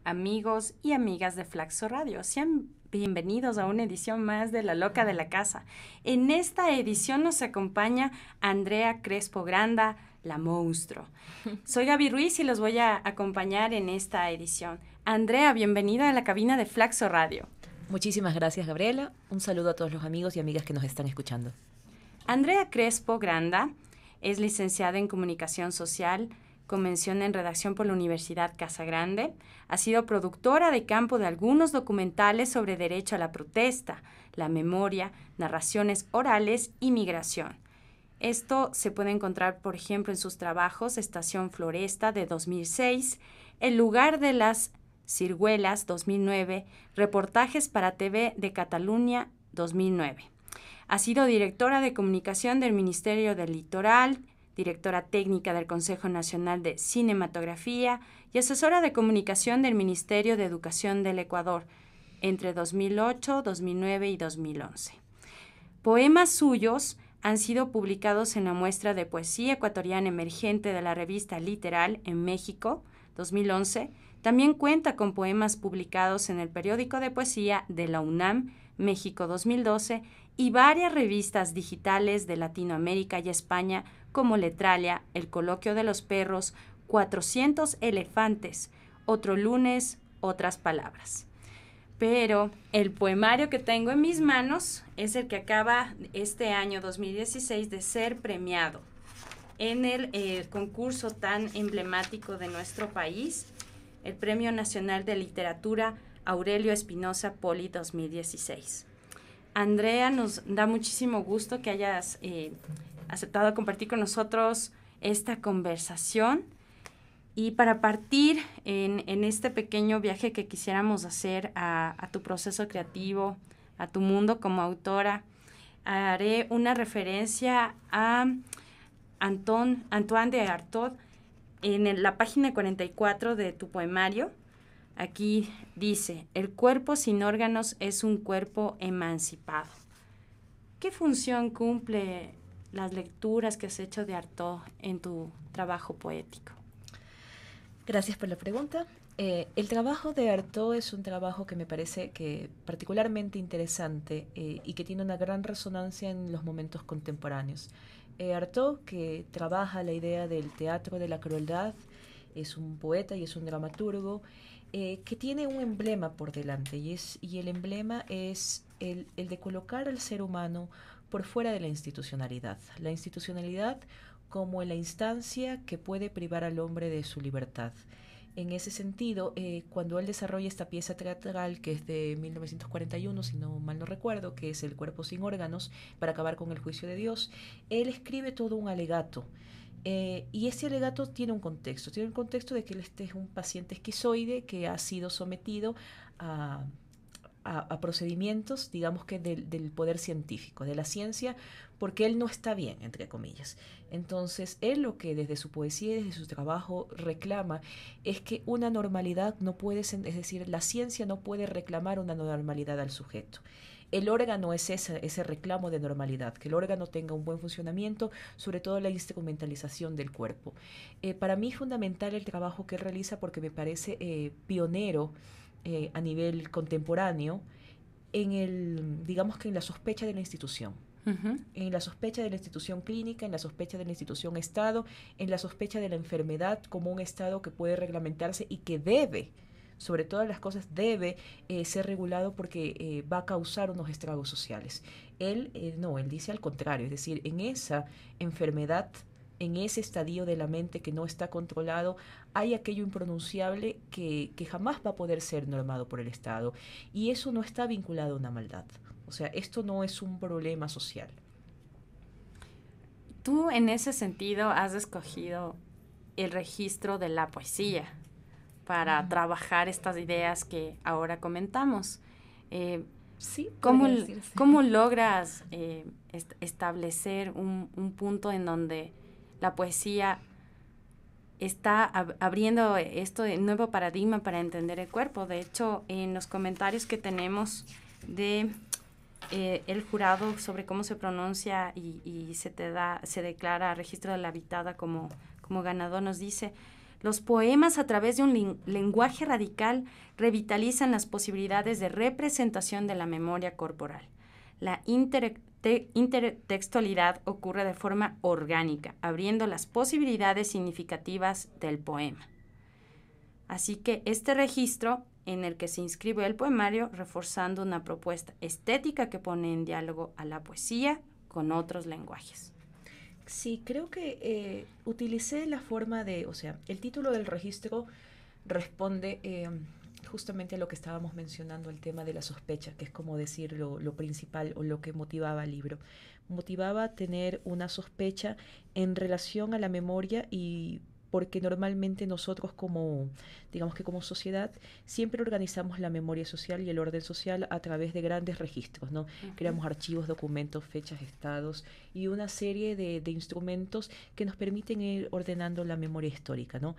amigos y amigas de Flaxo Radio. Sean bienvenidos a una edición más de La Loca de la Casa. En esta edición nos acompaña Andrea Crespo Granda, la monstruo. Soy Gaby Ruiz y los voy a acompañar en esta edición. Andrea, bienvenida a la cabina de Flaxo Radio. Muchísimas gracias, Gabriela. Un saludo a todos los amigos y amigas que nos están escuchando. Andrea Crespo Granda es licenciada en Comunicación Social, con mención en redacción por la Universidad Casa Grande. Ha sido productora de campo de algunos documentales sobre derecho a la protesta, la memoria, narraciones orales y migración. Esto se puede encontrar, por ejemplo, en sus trabajos Estación Floresta de 2006, El lugar de las ciruelas 2009, Reportajes para TV de Cataluña 2009. Ha sido directora de comunicación del Ministerio del Litoral, directora técnica del Consejo Nacional de Cinematografía y asesora de comunicación del Ministerio de Educación del Ecuador entre 2008, 2009 y 2011. Poemas suyos han sido publicados en la muestra de poesía ecuatoriana emergente de la revista Literal en México, 2011. También cuenta con poemas publicados en el periódico de poesía de la UNAM, México, 2012, y varias revistas digitales de Latinoamérica y España, como Letralia, El Coloquio de los Perros, 400 Elefantes, Otro Lunes, Otras Palabras. Pero el poemario que tengo en mis manos es el que acaba este año 2016 de ser premiado en el concurso tan emblemático de nuestro país, el Premio Nacional de Literatura Aurelio Espinosa Poli 2016. Andrea, nos da muchísimo gusto que hayas aceptado compartir con nosotros esta conversación. Y para partir en este pequeño viaje que quisiéramos hacer a tu proceso creativo, a tu mundo como autora, haré una referencia a Antoine de Artaud en la página 44 de tu poemario. Aquí dice: el cuerpo sin órganos es un cuerpo emancipado. ¿Qué función cumple las lecturas que has hecho de Artaud en tu trabajo poético? Gracias por la pregunta. El trabajo de Artaud es un trabajo que me parece que particularmente interesante y que tiene una gran resonancia en los momentos contemporáneos. Artaud, que trabaja la idea del teatro de la crueldad, es un poeta y es un dramaturgo que tiene un emblema por delante y el emblema es el de colocar al ser humano por fuera de la institucionalidad. La institucionalidad como la instancia que puede privar al hombre de su libertad. En ese sentido, cuando él desarrolla esta pieza teatral, que es de 1941, si no mal no recuerdo, que es El cuerpo sin órganos, para acabar con el juicio de Dios, él escribe todo un alegato. Y ese alegato tiene un contexto. Tiene un contexto de que él es un paciente esquizoide que ha sido sometido a procedimientos, digamos que del poder científico, de la ciencia, porque él no está bien, entre comillas. Entonces, él lo que desde su poesía y desde su trabajo reclama es que una normalidad no puede ser, es decir, la ciencia no puede reclamar una normalidad al sujeto. El órgano es ese reclamo de normalidad, que el órgano tenga un buen funcionamiento, sobre todo la instrumentalización del cuerpo. Para mí es fundamental el trabajo que él realiza porque me parece pionero a nivel contemporáneo digamos que en la sospecha de la institución. Uh-huh. En la sospecha de la institución clínica, en la sospecha de la institución Estado, en la sospecha de la enfermedad como un Estado que puede reglamentarse y que debe, sobre todas las cosas, debe ser regulado porque va a causar unos estragos sociales. Él dice al contrario, es decir, en esa enfermedad, en ese estadio de la mente que no está controlado, hay aquello impronunciable que jamás va a poder ser normado por el Estado. Y eso no está vinculado a una maldad. O sea, esto no es un problema social. Tú, en ese sentido, has escogido el registro de la poesía para trabajar estas ideas que ahora comentamos. Sí, ¿Cómo logras establecer un punto en donde la poesía está abriendo nuevo paradigma para entender el cuerpo? De hecho, en los comentarios que tenemos de el jurado sobre cómo se pronuncia y se declara registro de la habitada como ganador, nos dice: Los poemas, a través de un lenguaje radical, revitalizan las posibilidades de representación de la memoria corporal. La intertextualidad ocurre de forma orgánica, abriendo las posibilidades significativas del poema. Así que este registro en el que se inscribe el poemario, reforzando una propuesta estética que pone en diálogo a la poesía con otros lenguajes. Sí, creo que utilicé la forma de, o sea, el título del registro responde justamente a lo que estábamos mencionando, el tema de la sospecha, que es como decir lo principal o lo que motivaba al libro. Motivaba tener una sospecha en relación a la memoria y porque normalmente nosotros como, digamos que como sociedad, siempre organizamos la memoria social y el orden social a través de grandes registros, ¿no? Creamos archivos, documentos, fechas, estados y una serie de instrumentos que nos permiten ir ordenando la memoria histórica, ¿no?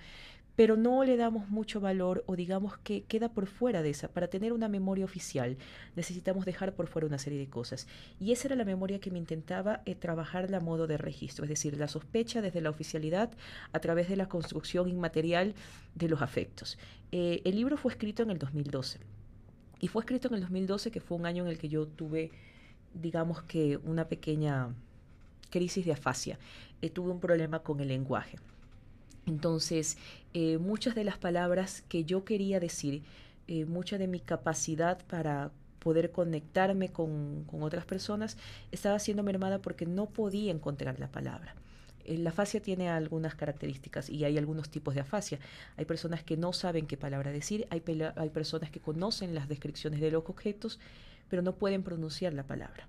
Pero no le damos mucho valor o digamos que queda por fuera de esa. Para tener una memoria oficial necesitamos dejar por fuera una serie de cosas. Y esa era la memoria que me intentaba trabajar a modo de registro, es decir, la sospecha desde la oficialidad a través de la construcción inmaterial de los afectos. El libro fue escrito en el 2012. Y fue escrito en el 2012, que fue un año en el que yo tuve, digamos que una pequeña crisis de afasia. Tuve un problema con el lenguaje. Entonces, muchas de las palabras que yo quería decir, mucha de mi capacidad para poder conectarme con otras personas, estaba siendo mermada porque no podía encontrar la palabra. La afasia tiene algunas características y hay algunos tipos de afasia. Hay personas que no saben qué palabra decir, hay personas que conocen las descripciones de los objetos, pero no pueden pronunciar la palabra.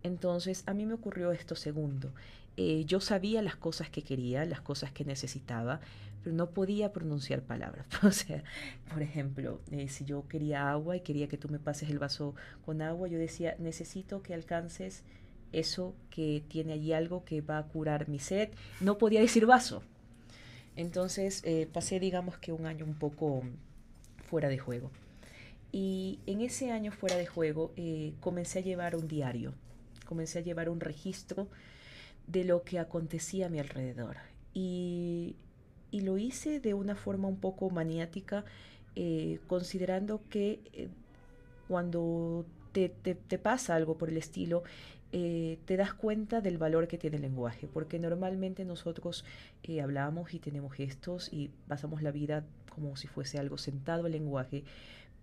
Entonces, a mí me ocurrió esto segundo. Yo sabía las cosas que quería, las cosas que necesitaba, pero no podía pronunciar palabras. O sea, por ejemplo, si yo quería agua y quería que tú me pases el vaso con agua, yo decía, necesito que alcances eso que tiene allí algo que va a curar mi sed. No podía decir vaso. Entonces, pasé, digamos que un año un poco fuera de juego. Y en ese año fuera de juego comencé a llevar un diario, comencé a llevar un registro de lo que acontecía a mi alrededor. Y lo hice de una forma un poco maniática, considerando que cuando te pasa algo por el estilo, te das cuenta del valor que tiene el lenguaje, porque normalmente nosotros hablamos y tenemos gestos y pasamos la vida como si fuese algo sentado el lenguaje.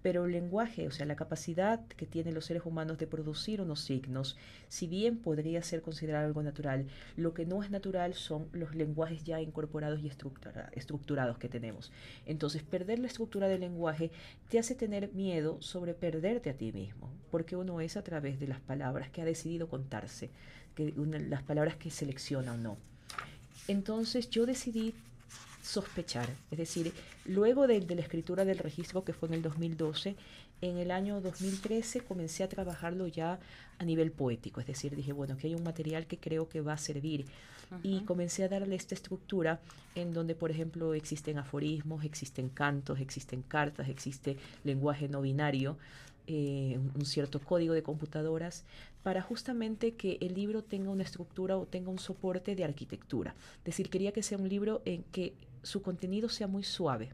Pero el lenguaje, o sea, la capacidad que tienen los seres humanos de producir unos signos, si bien podría ser considerado algo natural, lo que no es natural son los lenguajes ya incorporados y estructurados que tenemos. Entonces, perder la estructura del lenguaje te hace tener miedo sobre perderte a ti mismo, porque uno es a través de las palabras que ha decidido contarse, las palabras que selecciona o no. Entonces, yo decidí sospechar, es decir, luego de la escritura del registro que fue en el 2012, en el año 2013 comencé a trabajarlo ya a nivel poético, es decir, dije, bueno, aquí hay un material que creo que va a servir. Y comencé a darle esta estructura en donde, por ejemplo, existen aforismos, existen cantos, existen cartas, existe lenguaje no binario, un cierto código de computadoras, para justamente que el libro tenga una estructura o tenga un soporte de arquitectura. Es decir, quería que sea un libro en que su contenido sea muy suave,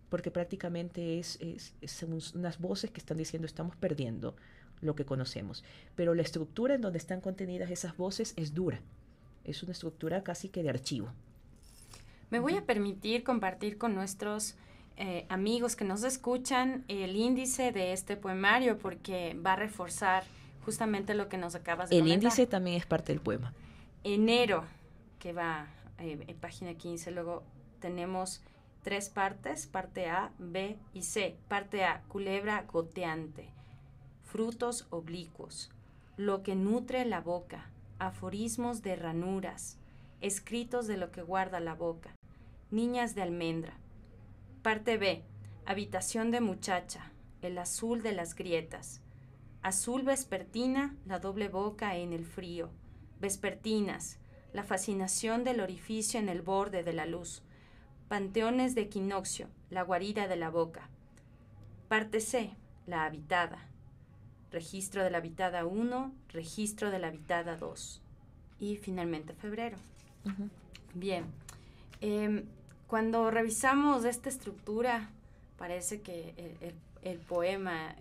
porque prácticamente son unas voces que están diciendo estamos perdiendo lo que conocemos, pero la estructura en donde están contenidas esas voces es dura, es una estructura casi que de archivo. Me voy a permitir compartir con nuestros amigos que nos escuchan el índice de este poemario porque va a reforzar justamente lo que nos acabas de comentar. El índice también es parte del poema. Enero, que va en página 15, luego tenemos 3 partes, parte A, B y C. Parte A, culebra goteante, frutos oblicuos, lo que nutre la boca, aforismos de ranuras, escritos de lo que guarda la boca, niñas de almendra. Parte B, habitación de muchacha, el azul de las grietas, azul vespertina, la doble boca en el frío, vespertinas, la fascinación del orificio en el borde de la luz, panteones de equinoccio, la guarida de la boca. Parte C, la habitada, registro de la habitada 1, registro de la habitada 2 y finalmente febrero. Bien, Cuando revisamos esta estructura, parece que el poema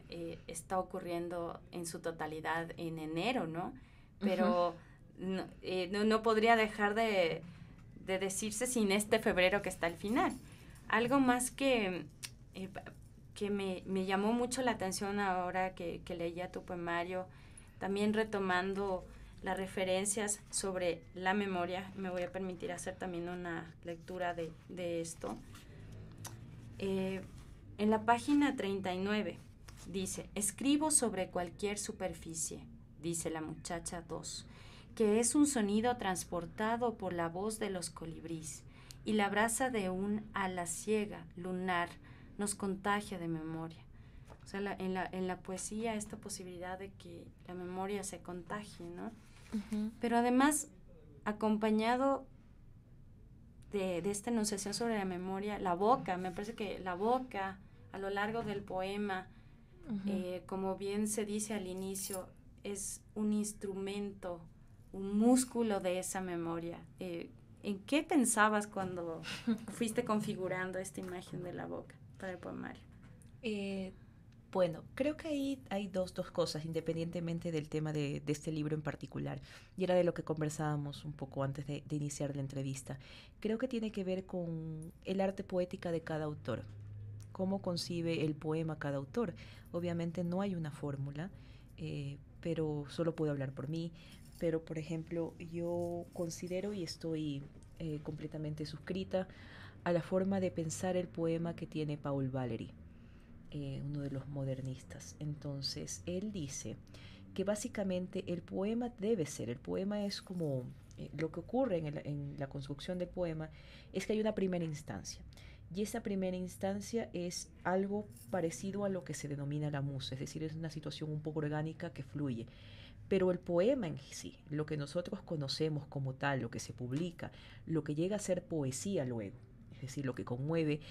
está ocurriendo en su totalidad en enero, ¿no? Pero no podría dejar de decirse sin este febrero que está al final. Algo más que me llamó mucho la atención ahora que leía tu poemario, también retomando las referencias sobre la memoria, me voy a permitir hacer también una lectura de esto. En la página 39 dice: escribo sobre cualquier superficie, dice la muchacha 2, que es un sonido transportado por la voz de los colibríes, y la brasa de un ala ciega lunar nos contagia de memoria. O sea, en la poesía esta posibilidad de que la memoria se contagie, ¿no? Pero además, acompañado de esta enunciación sobre la memoria, la boca, me parece que la boca a lo largo del poema, como bien se dice al inicio, es un instrumento, un músculo de esa memoria. ¿En qué pensabas cuando fuiste configurando esta imagen de la boca para el poemario? Bueno, creo que ahí hay dos cosas, independientemente del tema de este libro en particular. Y era de lo que conversábamos un poco antes de iniciar la entrevista. Creo que tiene que ver con el arte poética de cada autor. Cómo concibe el poema cada autor. Obviamente no hay una fórmula, pero solo puedo hablar por mí. Pero, por ejemplo, yo considero y estoy completamente suscrita a la forma de pensar el poema que tiene Paul Valéry, uno de los modernistas. Entonces, él dice que básicamente el poema es como lo que ocurre en la construcción del poema, es que hay una primera instancia. Y esa primera instancia es algo parecido a lo que se denomina la musa, es decir, es una situación un poco orgánica que fluye. Pero el poema en sí, lo que nosotros conocemos como tal, lo que se publica, lo que llega a ser poesía luego, es decir, lo que conmueve,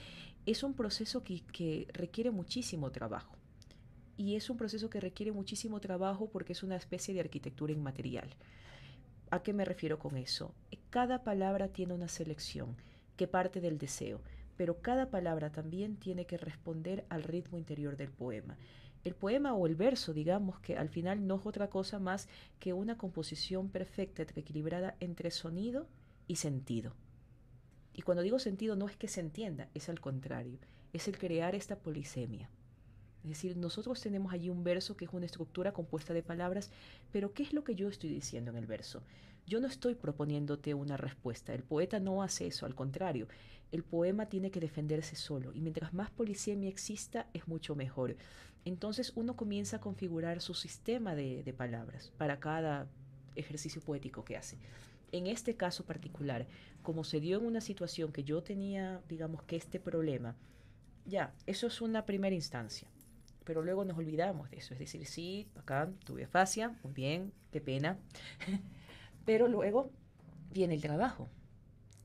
es un proceso que requiere muchísimo trabajo. Y es un proceso que requiere muchísimo trabajo porque es una especie de arquitectura inmaterial. ¿A qué me refiero con eso? Cada palabra tiene una selección que parte del deseo, pero cada palabra también tiene que responder al ritmo interior del poema. El poema o el verso, digamos que al final no es otra cosa más que una composición perfecta, equilibrada entre sonido y sentido. Y cuando digo sentido no es que se entienda, es al contrario, es el crear esta polisemia. Es decir, nosotros tenemos allí un verso que es una estructura compuesta de palabras, pero ¿qué es lo que yo estoy diciendo en el verso? Yo no estoy proponiéndote una respuesta, el poeta no hace eso, al contrario, el poema tiene que defenderse solo, y mientras más polisemia exista, es mucho mejor. Entonces uno comienza a configurar su sistema de palabras para cada ejercicio poético que hace. En este caso particular, como se dio en una situación que yo tenía, digamos que este problema, ya, eso es una primera instancia. Pero luego nos olvidamos de eso. Es decir, sí, acá tuve afasia, muy bien, qué pena. Pero luego viene el trabajo,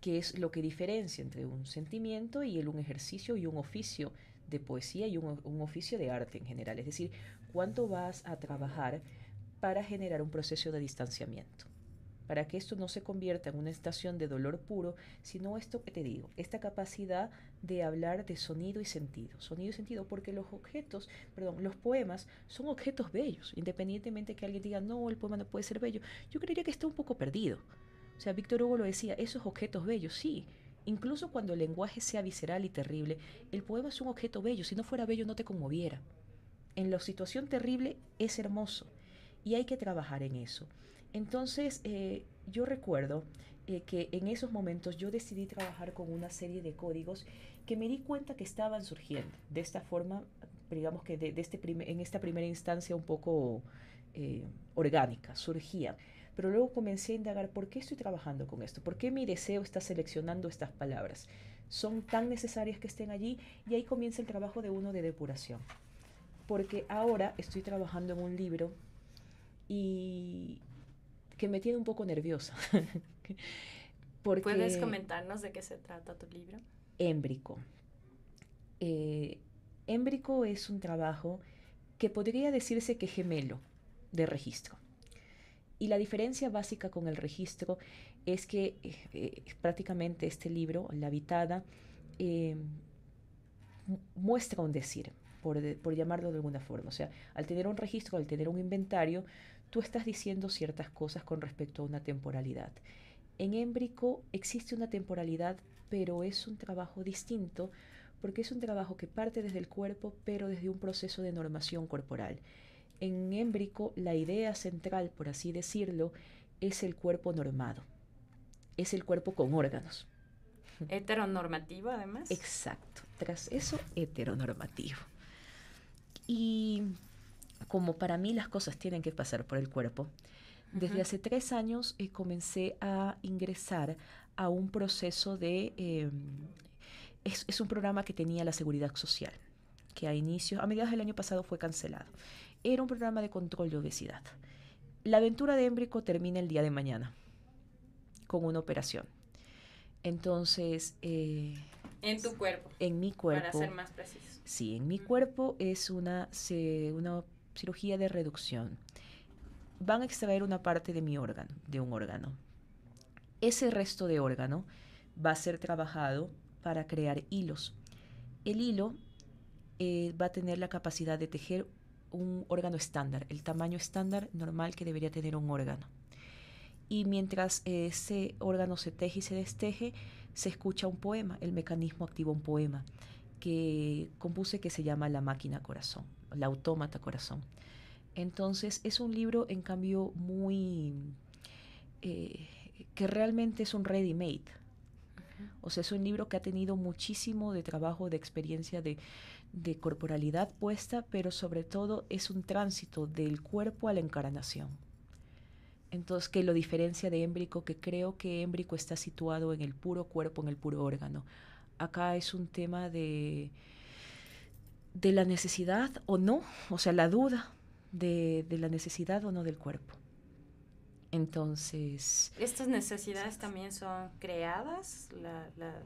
que es lo que diferencia entre un sentimiento y un ejercicio y un oficio de poesía y un oficio de arte en general. Es decir, cuánto vas a trabajar para generar un proceso de distanciamiento, para que esto no se convierta en una estación de dolor puro, sino esto que te digo, esta capacidad de hablar de sonido y sentido, porque los poemas son objetos bellos, independientemente que alguien diga, no, el poema no puede ser bello, yo creería que está un poco perdido. O sea, Víctor Hugo lo decía, esos objetos bellos, sí, incluso cuando el lenguaje sea visceral y terrible, el poema es un objeto bello, si no fuera bello no te conmoviera. En la situación terrible es hermoso y hay que trabajar en eso. Entonces, yo recuerdo que en esos momentos yo decidí trabajar con una serie de códigos que me di cuenta que estaban surgiendo. De esta forma, digamos que en esta primera instancia un poco orgánica, surgían. Pero luego comencé a indagar por qué estoy trabajando con esto, por qué mi deseo está seleccionando estas palabras. Son tan necesarias que estén allí y ahí comienza el trabajo de uno de depuración. Porque ahora estoy trabajando en un libro y que me tiene un poco nerviosa. Porque ¿puedes comentarnos de qué se trata tu libro? Émbrico. Émbrico es un trabajo que podría decirse que gemelo de registro. Y la diferencia básica con el registro es que prácticamente este libro, La Habitada, muestra un decir, por llamarlo de alguna forma. O sea, al tener un registro, al tener un inventario, tú estás diciendo ciertas cosas con respecto a una temporalidad. En Émbrico existe una temporalidad, pero es un trabajo distinto porque es un trabajo que parte desde el cuerpo, pero desde un proceso de normación corporal. En Émbrico, la idea central, por así decirlo, es el cuerpo normado, es el cuerpo con órganos. Heteronormativo, además. Exacto, tras eso, heteronormativo. Y como para mí las cosas tienen que pasar por el cuerpo, desde hace 3 años comencé a ingresar a un proceso de... es un programa que tenía la Seguridad Social, que a mediados del año pasado fue cancelado. Era un programa de control de obesidad. La aventura de Émbrico termina el día de mañana con una operación. Entonces... en tu cuerpo. En mi cuerpo. Para ser más precisos. Sí, en mi cuerpo es una cirugía de reducción. Van a extraer una parte de mi órgano, de un órgano. Ese resto de órgano va a ser trabajado para crear hilos. El hilo va a tener la capacidad de tejer un órgano estándar, el tamaño estándar normal que debería tener un órgano. Y mientras ese órgano se teje y se desteje, se escucha un poema, el mecanismo activa un poema que compuse que se llama La máquina corazón, La autómata corazón. Entonces es un libro en cambio muy... que realmente es un ready-made. O sea, es un libro que ha tenido muchísimo de trabajo, de experiencia, de corporalidad puesta, pero sobre todo es un tránsito del cuerpo a la encarnación. Entonces, que lo diferencia de Émbrico, que creo que Émbrico está situado en el puro cuerpo, en el puro órgano. Acá es un tema de la necesidad o no, o sea, la duda de la necesidad o no del cuerpo. Entonces... ¿Estas necesidades también son creadas?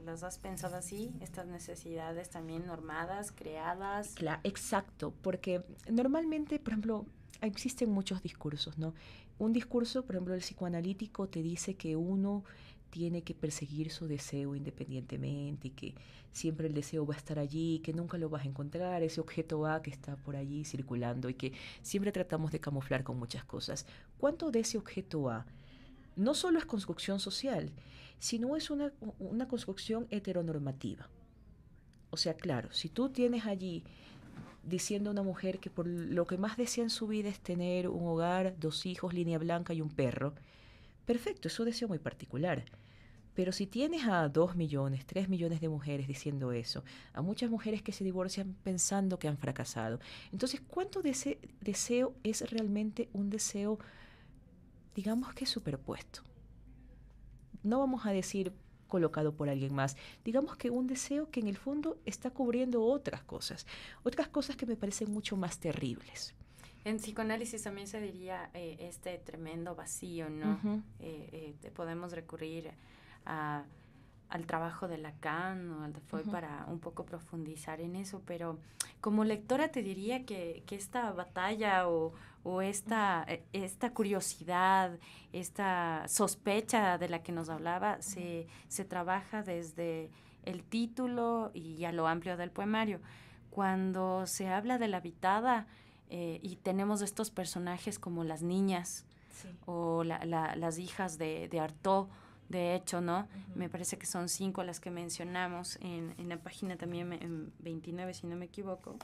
¿Las has pensado así? ¿Estas necesidades también normadas, creadas? Claro, exacto, porque normalmente, por ejemplo, existen muchos discursos, ¿no? Un discurso, por ejemplo, el psicoanalítico te dice que uno tiene que perseguir su deseo independientemente y que siempre el deseo va a estar allí, que nunca lo vas a encontrar, ese objeto A que está por allí circulando y que siempre tratamos de camuflar con muchas cosas. ¿Cuánto de ese objeto A no solo es construcción social, sino es una construcción heteronormativa? O sea, claro, si tú tienes allí diciendo a una mujer que por lo que más desea en su vida es tener un hogar, 2 hijos, línea blanca y un perro, perfecto, es un deseo muy particular. Pero si tienes a 2 millones, 3 millones de mujeres diciendo eso, a muchas mujeres que se divorcian pensando que han fracasado, entonces, ¿cuánto de ese deseo es realmente un deseo, digamos que superpuesto? No vamos a decir colocado por alguien más. Digamos que un deseo que en el fondo está cubriendo otras cosas que me parecen mucho más terribles. En psicoanálisis también se diría este tremendo vacío, ¿no? Podemos recurrir al trabajo de Lacan o al de Freud para un poco profundizar en eso, pero como lectora te diría que esta batalla o esta curiosidad, esta sospecha de la que nos hablaba, se trabaja desde el título y a lo amplio del poemario. Cuando se habla de La Habitada, y tenemos estos personajes como las niñas, sí, o las hijas de Artaud, de hecho, ¿no? Me parece que son 5 las que mencionamos en la página también, en 29, si no me equivoco.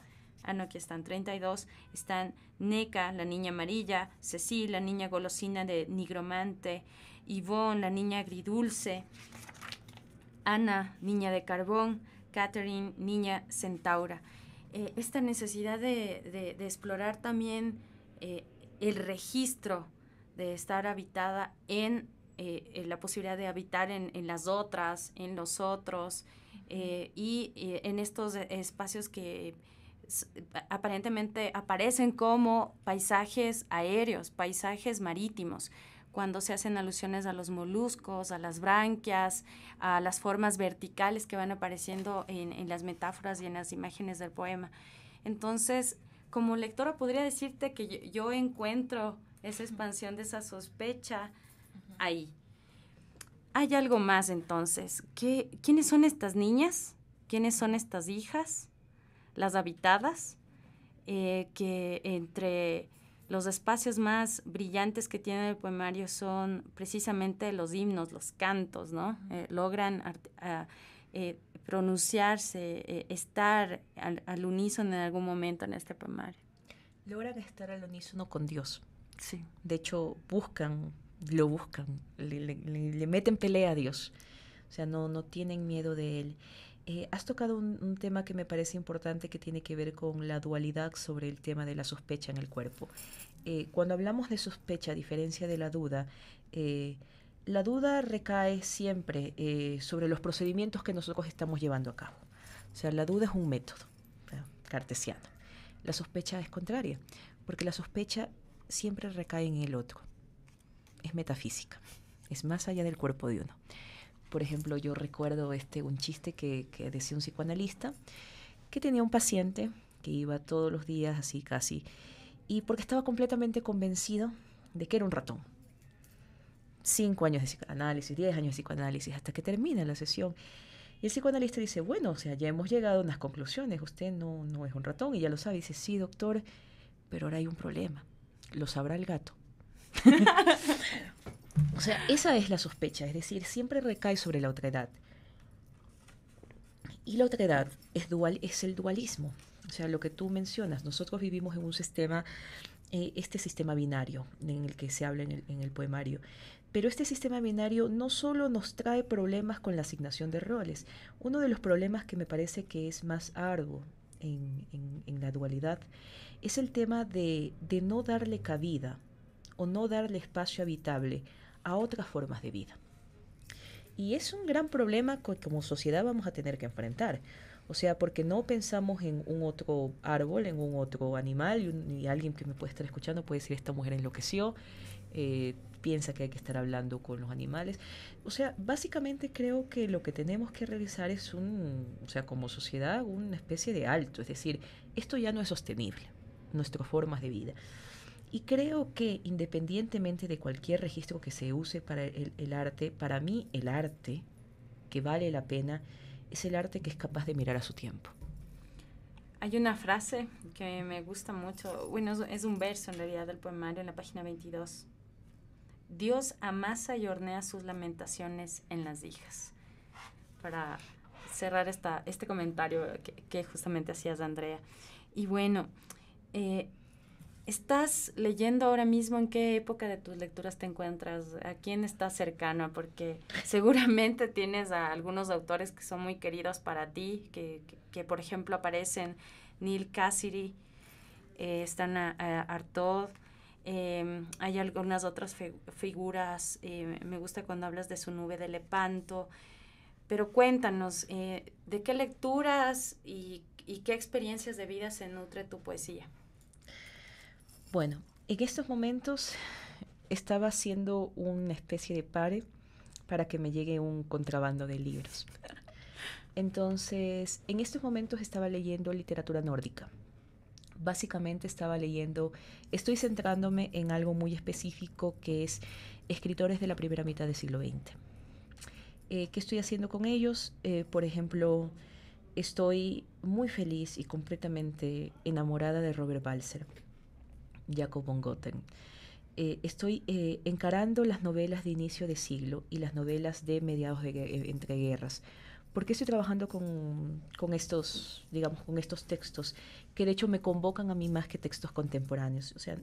No, aquí están 32. Están Neca, la niña amarilla, Cecil, la niña golosina de Nigromante, Yvonne, la niña agridulce, Ana, niña de carbón, Catherine, niña centaura. Esta necesidad de explorar también el registro de estar habitada en la posibilidad de habitar en las otras, en los otros, y en estos espacios que aparentemente aparecen como paisajes aéreos, paisajes marítimos, cuando se hacen alusiones a los moluscos, a las branquias, a las formas verticales que van apareciendo en las metáforas y en las imágenes del poema. Entonces, como lectora podría decirte que yo encuentro esa expansión de esa sospecha ahí. Hay algo más entonces. ¿Quiénes son estas niñas? ¿Quiénes son estas hijas? Las habitadas, que entre los espacios más brillantes que tiene el poemario son precisamente los himnos, los cantos, ¿no? Logran pronunciarse, estar al unísono en algún momento en este poemario. Logran estar al unísono con Dios. Sí. De hecho, lo buscan, le meten pelea a Dios. O sea, no tienen miedo de Él. Has tocado un tema que me parece importante, que tiene que ver con la dualidad sobre el tema de la sospecha en el cuerpo. Cuando hablamos de sospecha, a diferencia de la duda recae siempre sobre los procedimientos que nosotros estamos llevando a cabo. O sea, la duda es un método, ¿no?, cartesiano. La sospecha es contraria, porque la sospecha siempre recae en el otro. Es metafísica, es más allá del cuerpo de uno. Por ejemplo, yo recuerdo un chiste que decía un psicoanalista, que tenía un paciente que iba todos los días, así casi, y porque estaba completamente convencido de que era un ratón. 5 años de psicoanálisis, 10 años de psicoanálisis, hasta que termina la sesión. Y el psicoanalista dice, bueno, o sea, ya hemos llegado a unas conclusiones, usted no es un ratón, y ya lo sabe. Y dice, sí, doctor, pero ahora hay un problema. Lo sabrá el gato. O sea, esa es la sospecha, es decir, siempre recae sobre la otredad. Y la otredad es el dualismo. O sea, lo que tú mencionas, nosotros vivimos en un sistema, este sistema binario en el que se habla en el poemario. Pero este sistema binario no solo nos trae problemas con la asignación de roles. Uno de los problemas que me parece que es más arduo en la dualidad es el tema de no darle cabida o no darle espacio habitable a otras formas de vida. Y es un gran problema que como sociedad vamos a tener que enfrentar. O sea, porque no pensamos en un otro árbol, en un otro animal, y alguien que me puede estar escuchando puede decir, esta mujer enloqueció, piensa que hay que estar hablando con los animales. O sea, básicamente creo que lo que tenemos que realizar es o sea, como sociedad, una especie de alto. Es decir, esto ya no es sostenible, nuestras formas de vida. Y creo que independientemente de cualquier registro que se use para el arte, para mí el arte que vale la pena es el arte que es capaz de mirar a su tiempo. Hay una frase que me gusta mucho, bueno, es un verso en realidad del poemario en la página 22. Dios amasa y hornea sus lamentaciones en las hijas. Para cerrar este comentario que justamente hacías, Andrea. Y bueno, ¿estás leyendo ahora mismo? ¿En qué época de tus lecturas te encuentras? ¿A quién estás cercano? Porque seguramente tienes a algunos autores que son muy queridos para ti, que por ejemplo aparecen Neil Cassidy, están Artaud, hay algunas otras figuras. Me gusta cuando hablas de Su nube de Lepanto. Pero cuéntanos, ¿de qué lecturas y qué experiencias de vida se nutre tu poesía? Bueno, en estos momentos estaba haciendo una especie de pare para que me llegue un contrabando de libros. Entonces, en estos momentos estaba leyendo literatura nórdica. Básicamente estoy centrándome en algo muy específico, que es escritores de la primera mitad del siglo XX. ¿Qué estoy haciendo con ellos? Por ejemplo, estoy muy feliz y completamente enamorada de Robert Balzer, Jacob von Goten. Estoy encarando las novelas de inicio de siglo y las novelas de mediados de entreguerras. ¿Por qué estoy trabajando con estos, digamos, con estos textos que de hecho me convocan a mí más que textos contemporáneos? O sea,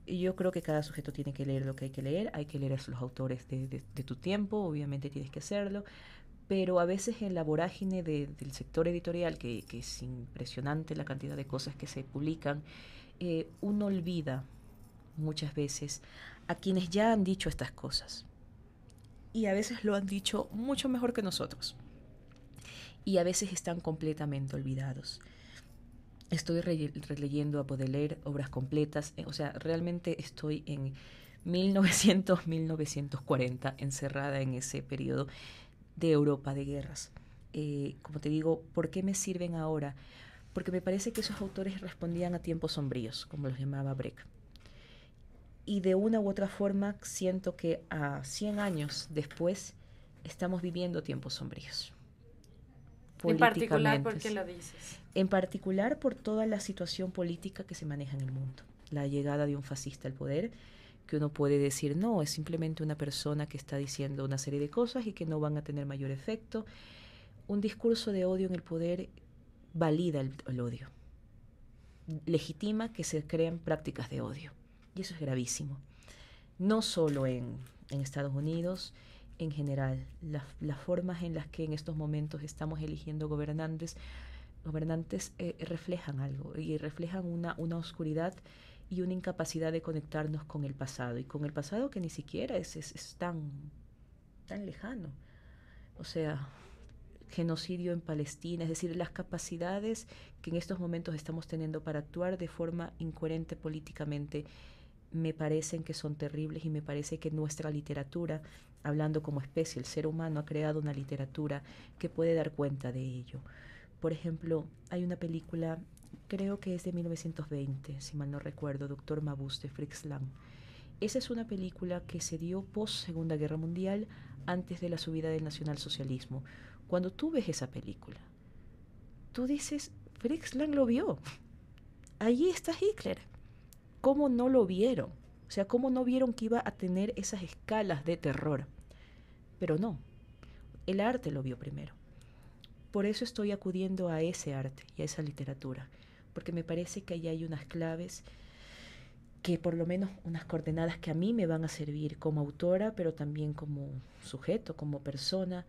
yo creo que cada sujeto tiene que leer lo que hay que leer a los autores de tu tiempo, obviamente tienes que hacerlo, pero a veces en la vorágine del sector editorial, que es impresionante la cantidad de cosas que se publican, uno olvida muchas veces a quienes ya han dicho estas cosas. Y a veces lo han dicho mucho mejor que nosotros. Y a veces están completamente olvidados. Estoy releyendo a Baudelaire, obras completas. O sea, realmente estoy en 1940, encerrada en ese periodo de Europa, de guerras. Como te digo, ¿por qué me sirven ahora? Porque me parece que esos autores respondían a tiempos sombríos, como los llamaba Brecht. Y de una u otra forma siento que a 100 años después estamos viviendo tiempos sombríos. En particular, ¿por qué lo dices? En particular por toda la situación política que se maneja en el mundo. La llegada de un fascista al poder, que uno puede decir, no, es simplemente una persona que está diciendo una serie de cosas y que no van a tener mayor efecto. Un discurso de odio en el poder valida el odio, legitima que se creen prácticas de odio. Y eso es gravísimo. No solo en Estados Unidos, en general. Las formas en las que en estos momentos estamos eligiendo gobernantes reflejan algo, y reflejan una oscuridad y una incapacidad de conectarnos con el pasado, y con el pasado que ni siquiera es tan lejano. O sea, genocidio en Palestina, es decir, las capacidades que en estos momentos estamos teniendo para actuar de forma incoherente políticamente me parecen que son terribles, y me parece que nuestra literatura, hablando como especie, el ser humano ha creado una literatura que puede dar cuenta de ello. Por ejemplo, hay una película, creo que es de 1920, si mal no recuerdo, Doctor Mabuse, de Fritz Lang. Esa es una película que se dio post Segunda Guerra Mundial, antes de la subida del nacionalsocialismo. Cuando tú ves esa película, tú dices, Fritz Lang lo vio. Allí está Hitler. ¿Cómo no lo vieron? O sea, ¿cómo no vieron que iba a tener esas escalas de terror? Pero no, el arte lo vio primero. Por eso estoy acudiendo a ese arte y a esa literatura, porque me parece que ahí hay unas claves, que por lo menos unas coordenadas que a mí me van a servir como autora, pero también como sujeto, como persona,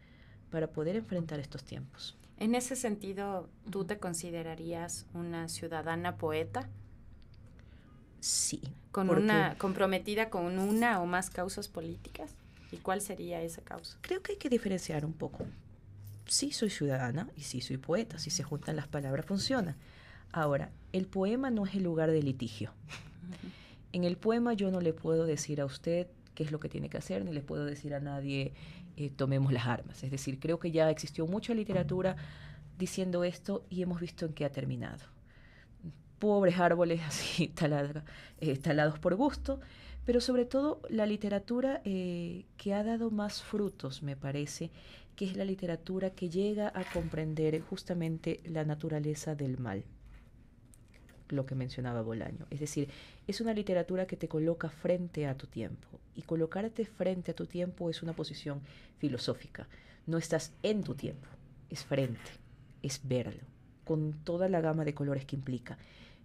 para poder enfrentar estos tiempos. En ese sentido, ¿tú te considerarías una ciudadana poeta? Sí. ¿Comprometida con una o más causas políticas? ¿Y cuál sería esa causa? Creo que hay que diferenciar un poco. Sí soy ciudadana y sí soy poeta. Si se juntan las palabras, funciona. Ahora, el poema no es el lugar de litigio. Uh-huh. En el poema yo no le puedo decir a usted qué es lo que tiene que hacer, ni le puedo decir a nadie tomemos las armas. Es decir, creo que ya existió mucha literatura diciendo esto y hemos visto en qué ha terminado. Pobres árboles así talados por gusto, pero sobre todo la literatura que ha dado más frutos, me parece, que es la literatura que llega a comprender justamente la naturaleza del mal, lo que mencionaba Bolaño. Es decir, es una literatura que te coloca frente a tu tiempo, y colocarte frente a tu tiempo es una posición filosófica. No estás en tu tiempo, es frente, es verlo, con toda la gama de colores que implica.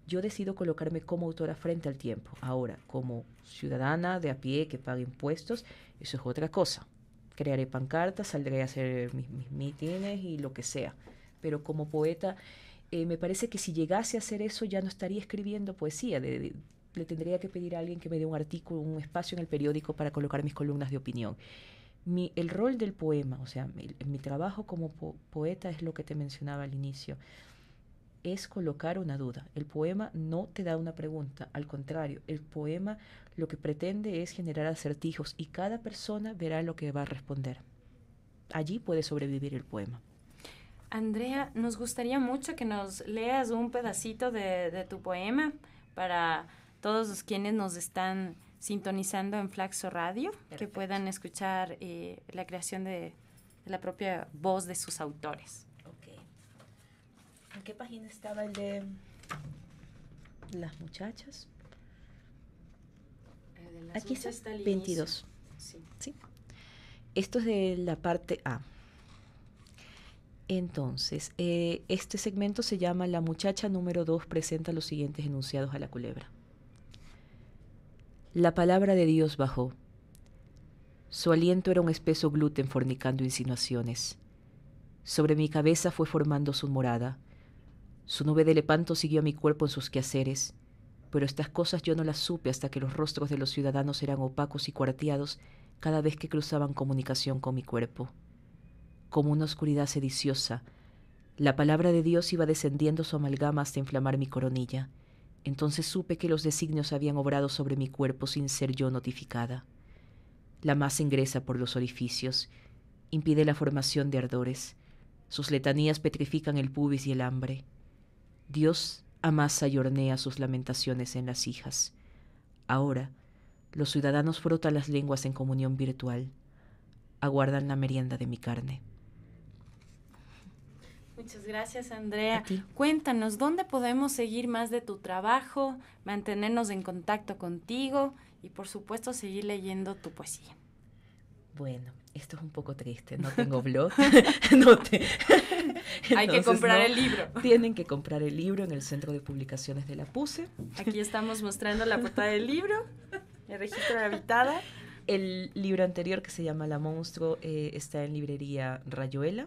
Yo decido colocarme como autora frente al tiempo. Ahora, como ciudadana de a pie que paga impuestos, eso es otra cosa. Crearé pancartas, saldré a hacer mis mítines y lo que sea. Pero como poeta, me parece que si llegase a hacer eso ya no estaría escribiendo poesía. Le tendría que pedir a alguien que me dé un artículo, un espacio en el periódico para colocar mis columnas de opinión. El rol del poema, o sea, mi trabajo como poeta es lo que te mencionaba al inicio. Es colocar una duda. El poema no te da una pregunta, al contrario, el poema lo que pretende es generar acertijos, y cada persona verá lo que va a responder. Allí puede sobrevivir el poema. Andrea, nos gustaría mucho que nos leas un pedacito de tu poema para todos los quienes nos están sintonizando en Flaxo Radio. Perfecto. Que puedan escuchar la creación de la propia voz de sus autores. ¿En qué página estaba el de las muchachas? El de las aquí está 22. Sí. Esto es de la parte A. Entonces, este segmento se llama La muchacha número 2 presenta los siguientes enunciados a la culebra. La palabra de Dios bajó. Su aliento era un espeso gluten fornicando insinuaciones. Sobre mi cabeza fue formando su morada. Su nube de lepanto siguió a mi cuerpo en sus quehaceres, pero estas cosas yo no las supe hasta que los rostros de los ciudadanos eran opacos y cuarteados cada vez que cruzaban comunicación con mi cuerpo. Como una oscuridad sediciosa, la palabra de Dios iba descendiendo su amalgama hasta inflamar mi coronilla. Entonces supe que los designios habían obrado sobre mi cuerpo sin ser yo notificada. La masa ingresa por los orificios, impide la formación de ardores. Sus letanías petrifican el pubis y el hambre. Dios amasa y hornea sus lamentaciones en las hijas. Ahora, Los ciudadanos frotan las lenguas en comunión virtual. Aguardan la merienda de mi carne. Muchas gracias, Andrea. A ti. Cuéntanos, ¿dónde podemos seguir más de tu trabajo, mantenernos en contacto contigo y, por supuesto, seguir leyendo tu poesía? Bueno, esto es un poco triste, no tengo blog. Hay que comprar el libro. Tienen que comprar el libro en el Centro de Publicaciones de la PUCE. Aquí estamos mostrando la portada del libro, el registro de habitada. El libro anterior, que se llama La Monstruo, está en librería Rayuela.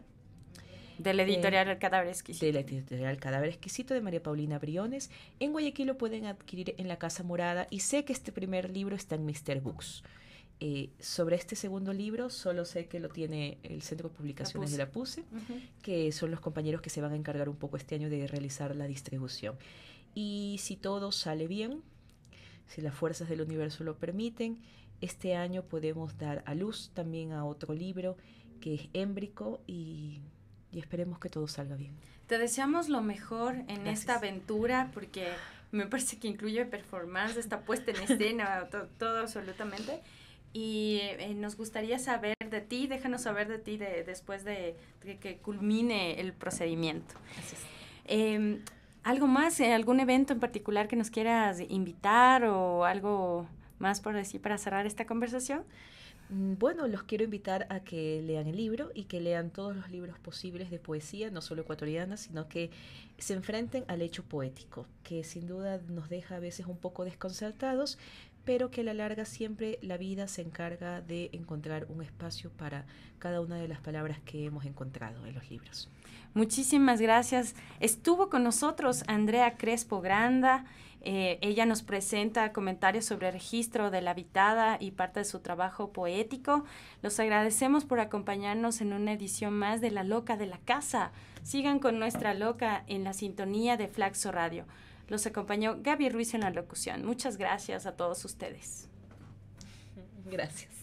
De la editorial El Cadáver Exquisito. De la editorial Cadáver Exquisito de María Paulina Briones. En Guayaquil lo pueden adquirir en la Casa Morada, y sé que este primer libro está en Mr. Books. Sobre este segundo libro solo sé que lo tiene el Centro de Publicaciones de la PUCE, que son los compañeros que se van a encargar un poco este año de realizar la distribución. Y si todo sale bien, si las fuerzas del universo lo permiten, este año podemos dar a luz también a otro libro que es Émbrico, y esperemos que todo salga bien. Te deseamos lo mejor en Gracias. esta aventura, porque me parece que incluye performance, está puesta en escena, todo absolutamente. Y nos gustaría saber de ti, déjanos saber de ti después de que culmine el procedimiento. ¿Algo más, algún evento en particular que nos quieras invitar o algo más por decir para cerrar esta conversación? Bueno, los quiero invitar a que lean el libro y que lean todos los libros posibles de poesía, no solo ecuatoriana, sino que se enfrenten al hecho poético, que sin duda nos deja a veces un poco desconcertados, pero que a la larga siempre la vida se encarga de encontrar un espacio para cada una de las palabras que hemos encontrado en los libros. Muchísimas gracias. Estuvo con nosotros Andrea Crespo Granda. Ella nos presenta comentarios sobre el registro de la habitada y parte de su trabajo poético. Los agradecemos por acompañarnos en una edición más de La Loca de la Casa. Sigan con nuestra loca en la sintonía de Flaxo Radio. Los acompañó Gaby Ruiz en la locución. Muchas gracias a todos ustedes. Gracias.